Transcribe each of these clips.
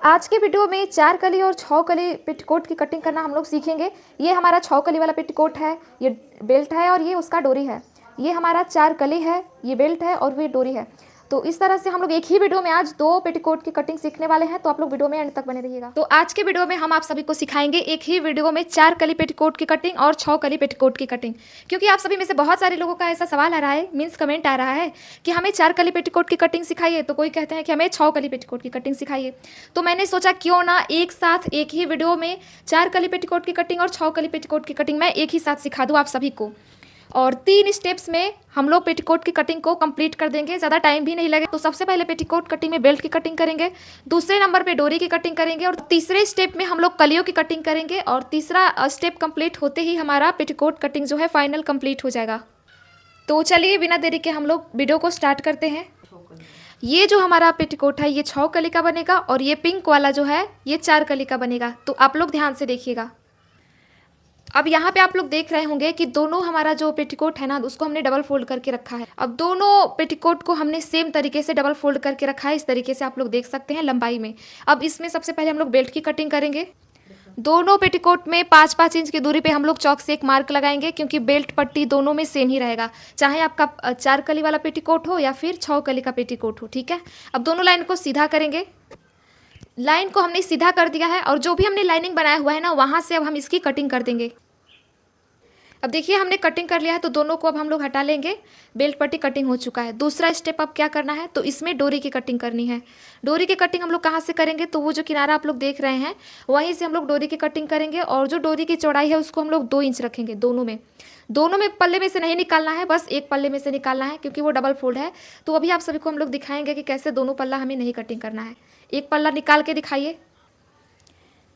आज के वीडियो में 4 कली और 6 कली पेटीकोट की कटिंग करना हम लोग सीखेंगे। ये हमारा 6 कली वाला पेटीकोट है, ये बेल्ट है और ये उसका डोरी है। ये हमारा 4 कली है, ये बेल्ट है और ये डोरी है। तो इस तरह से हम लोग एक ही वीडियो में आज 2 पेटीकोट की कटिंग सीखने वाले हैं, तो आप लोग वीडियो में एंड तक बने रहिएगा। तो आज के वीडियो में हम आप सभी को सिखाएंगे एक ही वीडियो में 4 कली पेटीकोट की कटिंग और 6 कली पेटीकोट की कटिंग। क्योंकि आप सभी में से बहुत सारे लोगों का ऐसा सवाल आ रहा है, मीन्स कमेंट आ रहा है कि हमें 4 कली पेटीकोट की कटिंग सिखाइए, तो कोई कहते हैं कि हमें 6 कली पेटीकोट की कटिंग सिखाइए। तो मैंने सोचा क्यों ना एक साथ एक ही वीडियो में 4 कली पेटीकोट की कटिंग और 6 कली पेटीकोट की कटिंग मैं एक ही साथ सिखा दूँ आप सभी को। और 3 स्टेप्स में हम लोग पेटीकोट की कटिंग को कंप्लीट कर देंगे, ज़्यादा टाइम भी नहीं लगे। तो सबसे पहले पेटीकोट कटिंग में बेल्ट की कटिंग करेंगे, दूसरे नंबर पे डोरी की कटिंग करेंगे और तीसरे स्टेप में हम लोग कलियों की कटिंग करेंगे। और तीसरा स्टेप कंप्लीट होते ही हमारा पेटीकोट कटिंग जो है फाइनल कंप्लीट हो जाएगा। तो चलिए बिना देरी के हम लोग वीडियो को स्टार्ट करते हैं। ये जो हमारा पेटीकोट है ये 6 कली का बनेगा और ये पिंक वाला जो है ये 4 कली का बनेगा। तो आप लोग ध्यान से देखिएगा। अब यहाँ पे आप लोग देख रहे होंगे कि दोनों हमारा जो पेटीकोट है ना उसको हमने डबल फोल्ड करके रखा है। अब दोनों पेटीकोट को हमने सेम तरीके से डबल फोल्ड करके रखा है, इस तरीके से आप लोग देख सकते हैं लंबाई में। अब इसमें सबसे पहले हम लोग बेल्ट की कटिंग करेंगे। दोनों पेटीकोट में 5-5 इंच की दूरी पे हम लोग चौक से एक मार्क लगाएंगे, क्योंकि बेल्ट पट्टी दोनों में सेम ही रहेगा, चाहे आपका 4 कली वाला पेटीकोट हो या फिर 6 कली का पेटीकोट हो। ठीक है, अब दोनों लाइन को सीधा करेंगे। लाइन को हमने सीधा कर दिया है और जो भी हमने लाइनिंग बनाया हुआ है ना वहाँ से अब हम इसकी कटिंग कर देंगे। अब देखिए हमने कटिंग कर लिया है, तो दोनों को अब हम लोग हटा लेंगे। बेल्ट पट्टी कटिंग हो चुका है। दूसरा स्टेप अब क्या करना है, तो इसमें डोरी की कटिंग करनी है। डोरी की कटिंग हम लोग कहाँ से करेंगे, तो वो जो किनारा आप लोग देख रहे हैं वहीं से हम लोग डोरी की कटिंग करेंगे। और जो डोरी की चौड़ाई है उसको हम लोग 2 इंच रखेंगे। दोनों में पल्ले में से नहीं निकालना है, बस एक पल्ले में से निकालना है, क्योंकि वो डबल फोल्ड है। तो अभी आप सभी को हम लोग दिखाएंगे कि कैसे दोनों पल्ला हमें नहीं कटिंग करना है। एक पल्ला निकाल के दिखाइए।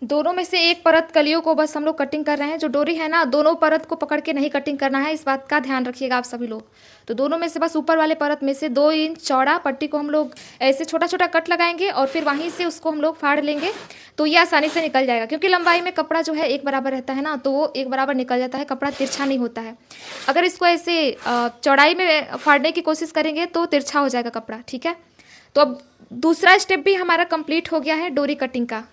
दोनों में से एक परत कलियों को बस हम लोग कटिंग कर रहे हैं। जो डोरी है ना दोनों परत को पकड़ के नहीं कटिंग करना है, इस बात का ध्यान रखिएगा आप सभी लोग। तो दोनों में से बस ऊपर वाले परत में से 2 इंच चौड़ा पट्टी को हम लोग ऐसे छोटा छोटा कट लगाएंगे और फिर वहीं से उसको हम लोग फाड़ लेंगे। तो ये आसानी से निकल जाएगा, क्योंकि लंबाई में कपड़ा जो है एक बराबर रहता है ना, तो वो एक बराबर निकल जाता है, कपड़ा तिरछा नहीं होता है। अगर इसको ऐसे चौड़ाई में फाड़ने की कोशिश करेंगे तो तिरछा हो जाएगा कपड़ा। ठीक है, तो अब दूसरा स्टेप भी हमारा कंप्लीट हो गया है डोरी कटिंग का।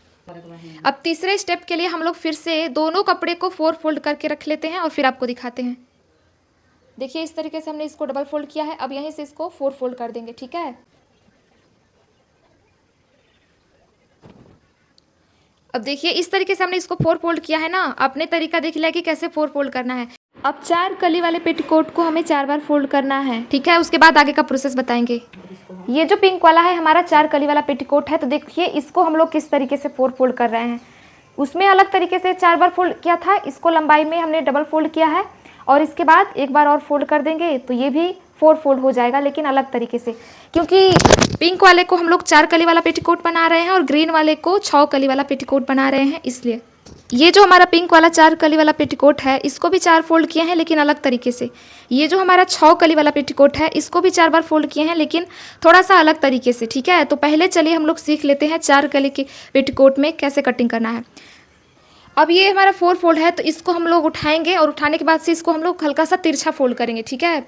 अब तीसरे स्टेप के लिए हम लोग फिर से दोनों कपड़े को 4 फोल्ड करके रख लेते हैं और फिर आपको दिखाते हैं। देखिए इस तरीके से हमने इसको डबल फोल्ड किया है। अब यहीं से इसको 4 फोल्ड कर देंगे। ठीक है, अब देखिए इस तरीके से हमने इसको 4 फोल्ड किया है ना। अपने तरीका देख लिया कि कैसे 4 फोल्ड करना है। अब 4 कली वाले पेटीकोट को हमें 4 बार फोल्ड करना है। ठीक है, उसके बाद आगे का प्रोसेस बताएंगे। ये जो पिंक वाला है हमारा 4 कली वाला पेटीकोट है, तो देखिए इसको हम लोग किस तरीके से 4 फोल्ड कर रहे हैं। उसमें अलग तरीके से 4 बार फोल्ड किया था, इसको लंबाई में हमने डबल फोल्ड किया है और इसके बाद एक बार और फोल्ड कर देंगे, तो ये भी 4 फोल्ड हो जाएगा, लेकिन अलग तरीके से। क्योंकि पिंक वाले को हम लोग 4 कली वाला पेटीकोट बना रहे हैं और ग्रीन वाले को 6 कली वाला पेटीकोट बना रहे हैं, इसलिए। ये जो हमारा पिंक वाला 4 कली वाला पेटीकोट है इसको भी 4 फोल्ड किए हैं, लेकिन अलग तरीके से। ये जो हमारा 6 कली वाला पेटीकोट है इसको भी 4 बार फोल्ड किए हैं, लेकिन थोड़ा सा अलग तरीके से। ठीक है, तो पहले चलिए हम लोग सीख लेते हैं 4 कली के पेटीकोट में कैसे कटिंग करना है। अब ये हमारा 4 फोल्ड है, तो इसको हम लोग उठाएंगे और उठाने के बाद से इसको हम लोग हल्का सा तिरछा फोल्ड करेंगे। ठीक है,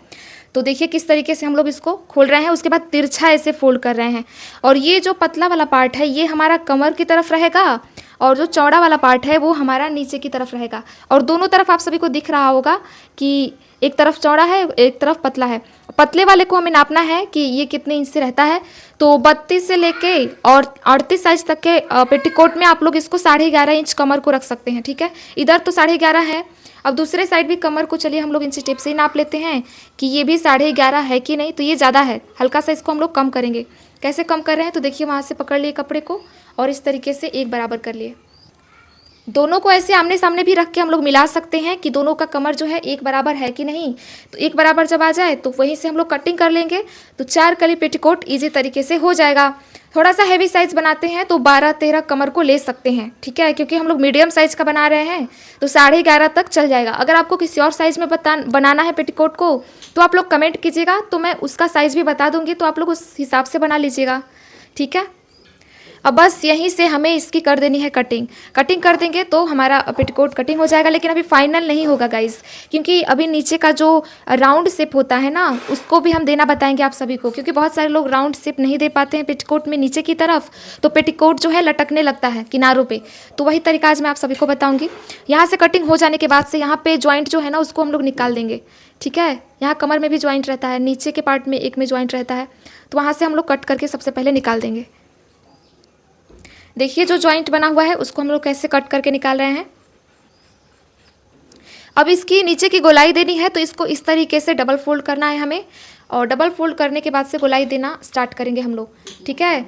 तो देखिए किस तरीके से हम लोग इसको खोल रहे हैं, उसके बाद तिरछा ऐसे फोल्ड कर रहे हैं। और ये जो पतला वाला पार्ट है ये हमारा कमर की तरफ रहेगा और जो चौड़ा वाला पार्ट है वो हमारा नीचे की तरफ रहेगा। और दोनों तरफ आप सभी को दिख रहा होगा कि एक तरफ चौड़ा है एक तरफ पतला है। पतले वाले को हमें नापना है कि ये कितने इंच से रहता है, तो 32 से लेके और 38 साइज तक के पेटीकोट में आप लोग इसको 11.5 इंच कमर को रख सकते हैं। ठीक है, इधर तो 11.5 है। अब दूसरे साइड भी कमर को चलिए हम लोग इंची टेप से ही नाप लेते हैं कि ये भी 11.5 है कि नहीं। तो ये ज़्यादा है, हल्का सा इसको हम लोग कम करेंगे। कैसे कम कर रहे हैं, तो देखिए वहाँ से पकड़ लिए कपड़े को और इस तरीके से एक बराबर कर लिए। दोनों को ऐसे आमने सामने भी रख के हम लोग मिला सकते हैं कि दोनों का कमर जो है एक बराबर है कि नहीं। तो एक बराबर जब आ जाए तो वहीं से हम लोग कटिंग कर लेंगे, तो 4 कली पेटीकोट ईजी तरीके से हो जाएगा। थोड़ा सा हैवी साइज़ बनाते हैं तो 12-13 कमर को ले सकते हैं। ठीक है, क्योंकि हम लोग मीडियम साइज़ का बना रहे हैं तो 11.5 तक चल जाएगा। अगर आपको किसी और साइज़ में बनाना है पेटीकोट को तो आप लोग कमेंट कीजिएगा, तो मैं उसका साइज़ भी बता दूंगी, तो आप लोग उस हिसाब से बना लीजिएगा। ठीक है, अब बस यहीं से हमें इसकी कर देनी है कटिंग। कटिंग कर देंगे तो हमारा पेटीकोट कटिंग हो जाएगा, लेकिन अभी फाइनल नहीं होगा गाइस, क्योंकि अभी नीचे का जो राउंड शेप होता है ना, उसको भी हम देना बताएंगे आप सभी को, क्योंकि बहुत सारे लोग राउंड शेप नहीं दे पाते हैं पेटीकोट में नीचे की तरफ, तो पेटीकोट जो है लटकने लगता है किनारों पर। तो वही तरीका आज मैं आप सभी को बताऊँगी। यहाँ से कटिंग हो जाने के बाद से यहाँ पर ज्वाइंट जो है ना, उसको हम लोग निकाल देंगे। ठीक है, यहाँ कमर में भी ज्वाइंट रहता है, नीचे के पार्ट में एक में ज्वाइंट रहता है, तो वहाँ से हम लोग कट करके सबसे पहले निकाल देंगे। देखिए जो जॉइंट बना हुआ है उसको हम लोग कैसे कट करके निकाल रहे हैं। अब इसकी नीचे की गोलाई देनी है, तो इसको इस तरीके से डबल फोल्ड करना है हमें, और डबल फोल्ड करने के बाद से गोलाई देना स्टार्ट करेंगे हम लोग। ठीक है,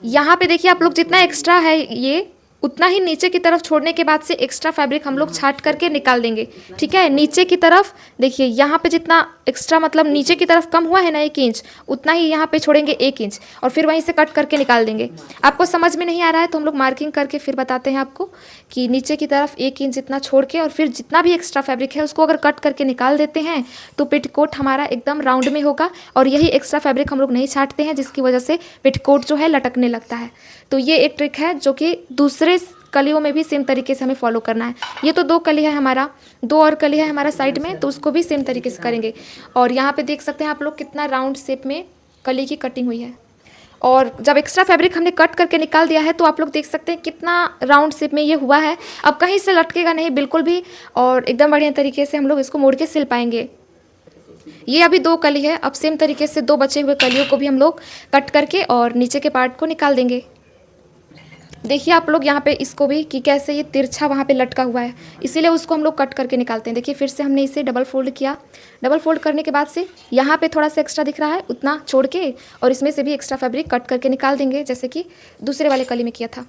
यहाँ पे देखिए आप लोग जितना एक्स्ट्रा है ये उतना ही नीचे की तरफ छोड़ने के बाद से एक्स्ट्रा फैब्रिक हम लोग छाट करके निकाल देंगे। ठीक है, नीचे की तरफ देखिए यहाँ पे जितना एक्स्ट्रा मतलब नीचे की तरफ कम हुआ है ना 1 इंच, उतना ही यहाँ पे छोड़ेंगे 1 इंच, और फिर वहीं से कट करके निकाल देंगे। आपको समझ में नहीं आ रहा है तो हम लोग मार्किंग करके फिर बताते हैं आपको कि नीचे की तरफ 1 इंच इतना छोड़ के, और फिर जितना भी एक्स्ट्रा फैब्रिक है उसको अगर कट करके निकाल देते हैं तो पेटीकोट हमारा एकदम राउंड में होगा, और यही एक्स्ट्रा फैब्रिक हम लोग नहीं छाटते हैं, जिसकी वजह से पेटीकोट जो है लटकने लगता है। तो ये एक ट्रिक है जो कि दूसरे कलियों में भी सेम तरीके से हमें फॉलो करना है। ये तो 2 कली है हमारा, 2 और कली है हमारा साइड में, तो उसको भी सेम तरीके से करेंगे। और यहाँ पे देख सकते हैं आप लोग कितना राउंड शेप में कली की कटिंग हुई है। और जब एक्स्ट्रा फैब्रिक हमने कट करके निकाल दिया है तो आप लोग देख सकते हैं कितना राउंड शेप में ये हुआ है। अब कहीं से लटकेगा नहीं बिल्कुल भी, और एकदम बढ़िया तरीके से हम लोग इसको मोड़ के सिल पाएंगे। ये अभी 2 कली है, अब सेम तरीके से 2 बचे हुए कलियों को भी हम लोग कट करके और नीचे के पार्ट को निकाल देंगे। देखिए आप लोग यहाँ पे इसको भी कि कैसे ये तिरछा वहाँ पे लटका हुआ है, इसीलिए उसको हम लोग कट करके निकालते हैं। देखिए फिर से हमने इसे डबल फोल्ड किया, डबल फोल्ड करने के बाद से यहाँ पे थोड़ा सा एक्स्ट्रा दिख रहा है उतना छोड़ के, और इसमें से भी एक्स्ट्रा फैब्रिक कट करके निकाल देंगे, जैसे कि दूसरे वाले कली में किया था।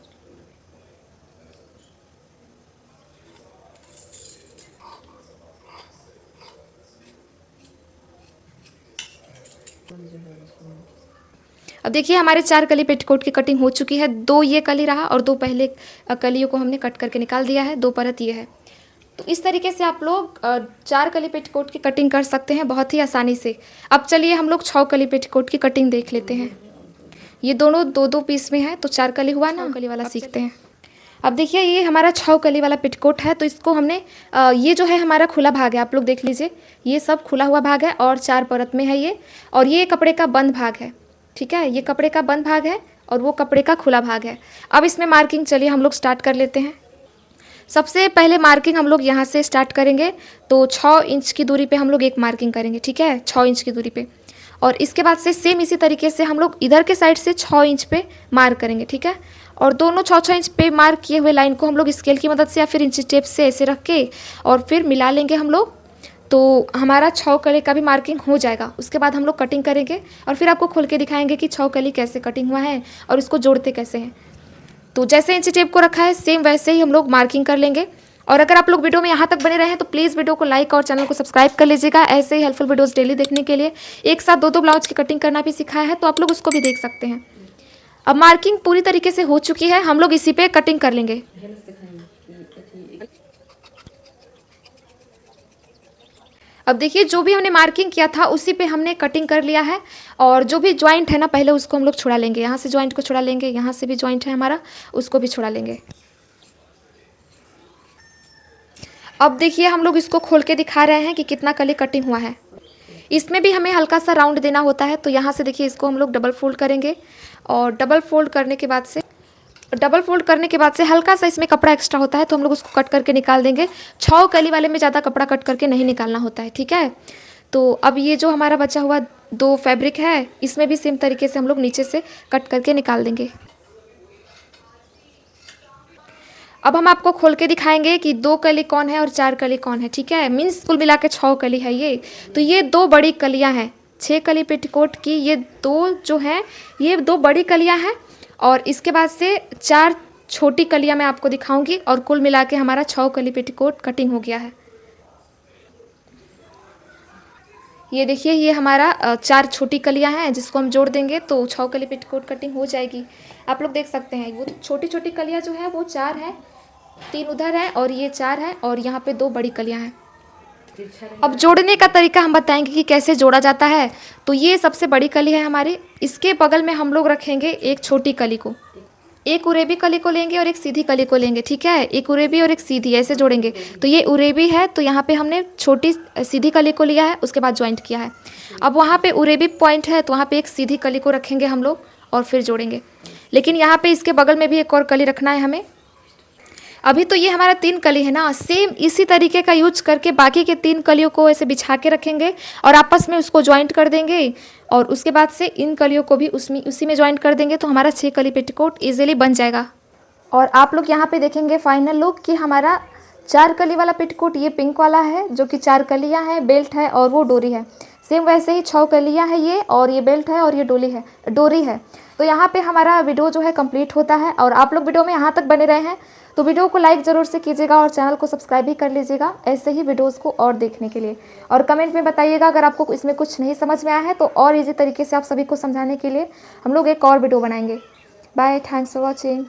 अब देखिए हमारे 4 कली पेटीकोट की कटिंग हो चुकी है। 2 ये कली रहा और 2 पहले कलियों को हमने कट करके निकाल दिया है, 2 परत ये है। तो इस तरीके से आप लोग 4 कली पेटीकोट की कटिंग कर सकते हैं बहुत ही आसानी से। अब चलिए हम लोग 6 कली पेटीकोट की कटिंग देख लेते हैं। ये दोनों 2-2 पीस में है, तो 4 कली हुआ ना, कली वाला सीखते हैं। अब देखिए ये हमारा 6 कली वाला पेटीकोट है, तो इसको हमने ये जो है हमारा खुला भाग है, आप लोग देख लीजिए, ये सब खुला हुआ भाग है और 4 परत में है ये, और ये कपड़े का बंद भाग है। ठीक है, ये कपड़े का बंद भाग है और वो कपड़े का खुला भाग है। अब इसमें मार्किंग चलिए हम लोग स्टार्ट कर लेते हैं। सबसे पहले मार्किंग हम लोग यहाँ से स्टार्ट करेंगे, तो 6 इंच की दूरी पे हम लोग एक मार्किंग करेंगे। ठीक है, 6 इंच की दूरी पे, और इसके बाद से सेम इसी तरीके से हम लोग इधर के साइड से 6 इंच पे मार्क करेंगे। ठीक है, और दोनों 6-6 इंच पे मार्क किए हुए लाइन को हम लोग स्केल की मदद से या फिर इंची टेप से ऐसे रख के और फिर मिला लेंगे हम लोग, तो हमारा 6 कली का भी मार्किंग हो जाएगा। उसके बाद हम लोग कटिंग करेंगे और फिर आपको खोल के दिखाएंगे कि 6 कली कैसे कटिंग हुआ है और इसको जोड़ते कैसे हैं। तो जैसे इंची टेप को रखा है सेम वैसे ही हम लोग मार्किंग कर लेंगे। और अगर आप लोग वीडियो में यहाँ तक बने रहे हैं तो प्लीज़ वीडियो को लाइक और चैनल को सब्सक्राइब कर लीजिएगा। ऐसे ही हेल्पफुल वीडियोस डेली देखने के लिए एक साथ 2-2 ब्लाउज की कटिंग करना भी सिखाया है, तो आप लोग उसको भी देख सकते हैं। अब मार्किंग पूरी तरीके से हो चुकी है, हम लोग इसी पे कटिंग कर लेंगे। अब देखिए जो भी हमने मार्किंग किया था उसी पे हमने कटिंग कर लिया है, और जो भी ज्वाइंट है ना पहले उसको हम लोग छुड़ा लेंगे। यहाँ से ज्वाइंट को छुड़ा लेंगे, यहाँ से भी ज्वाइंट है हमारा उसको भी छुड़ा लेंगे। अब देखिए हम लोग इसको खोल के दिखा रहे हैं कि कितना कली कटिंग हुआ है। इसमें भी हमें हल्का सा राउंड देना होता है, तो यहाँ से देखिए इसको हम लोग डबल फोल्ड करेंगे, और डबल फोल्ड करने के बाद से हल्का सा इसमें कपड़ा एक्स्ट्रा होता है, तो हम लोग उसको कट करके निकाल देंगे। 6 कली वाले में ज़्यादा कपड़ा कट करके नहीं निकालना होता है। ठीक है, तो अब ये जो हमारा बचा हुआ 2 फैब्रिक है इसमें भी सेम तरीके से हम लोग नीचे से कट करके निकाल देंगे। अब हम आपको खोल के दिखाएंगे कि 2 कली कौन है और 4 कली कौन है। ठीक है, मीन्स कुल मिला के 6 कली है ये। तो ये 2 बड़ी कलियाँ हैं 6 कली पेटीकोट की, ये 2 जो हैं ये 2 बड़ी कलियाँ हैं, और इसके बाद से 4 छोटी कलियाँ मैं आपको दिखाऊंगी, और कुल मिला के हमारा 6 कली पेटीकोट कटिंग हो गया है। ये देखिए ये हमारा 4 छोटी कलियाँ हैं जिसको हम जोड़ देंगे तो 6 कली पेटीकोट कटिंग हो जाएगी। आप लोग देख सकते हैं वो छोटी छोटी कलियाँ जो है वो 4 हैं, 3 उधर है और ये 4 है, और यहाँ पे 2 बड़ी कलियाँ हैं। अब जोड़ने का तरीका हम बताएंगे कि कैसे जोड़ा जाता है। तो ये सबसे बड़ी कली है हमारी, इसके बगल में हम लोग रखेंगे एक छोटी कली को। एक उरेबी कली को लेंगे और एक सीधी कली को लेंगे, ठीक है। एक उरेबी और एक सीधी ऐसे जोड़ेंगे। तो ये उरेबी है, तो यहाँ पे हमने छोटी सीधी कली को लिया है, उसके बाद ज्वाइंट किया है। अब वहाँ पे उरेबी पॉइंट है, तो वहाँ पे एक सीधी कली को रखेंगे हम लोग और फिर जोड़ेंगे। लेकिन यहाँ पे इसके बगल में भी एक और कली रखना है हमें। अभी तो ये हमारा 3 कली है ना, सेम इसी तरीके का यूज करके बाकी के 3 कलियों को ऐसे बिछा के रखेंगे और आपस में उसको ज्वाइंट कर देंगे और उसके बाद से इन कलियों को भी उसी में ज्वाइंट कर देंगे, तो हमारा 6 कली पेटीकोट ईजिली बन जाएगा। और आप लोग यहाँ पे देखेंगे फाइनल लुक कि हमारा 4 कली वाला पेटीकोट ये पिंक वाला है, जो कि 4 कलियाँ हैं, बेल्ट है और वो डोरी है। सेम वैसे ही 6 कलियाँ हैं ये, और ये बेल्ट है और ये डोरी है। तो यहाँ पे हमारा वीडियो जो है कंप्लीट होता है। और आप लोग वीडियो में यहाँ तक बने रहे हैं तो वीडियो को लाइक ज़रूर से कीजिएगा और चैनल को सब्सक्राइब भी कर लीजिएगा ऐसे ही वीडियोस को और देखने के लिए। और कमेंट में बताइएगा अगर आपको इसमें कुछ नहीं समझ में आया है, तो और इजी तरीके से आप सभी को समझाने के लिए हम लोग एक और वीडियो बनाएंगे। Bye, thanks for watching.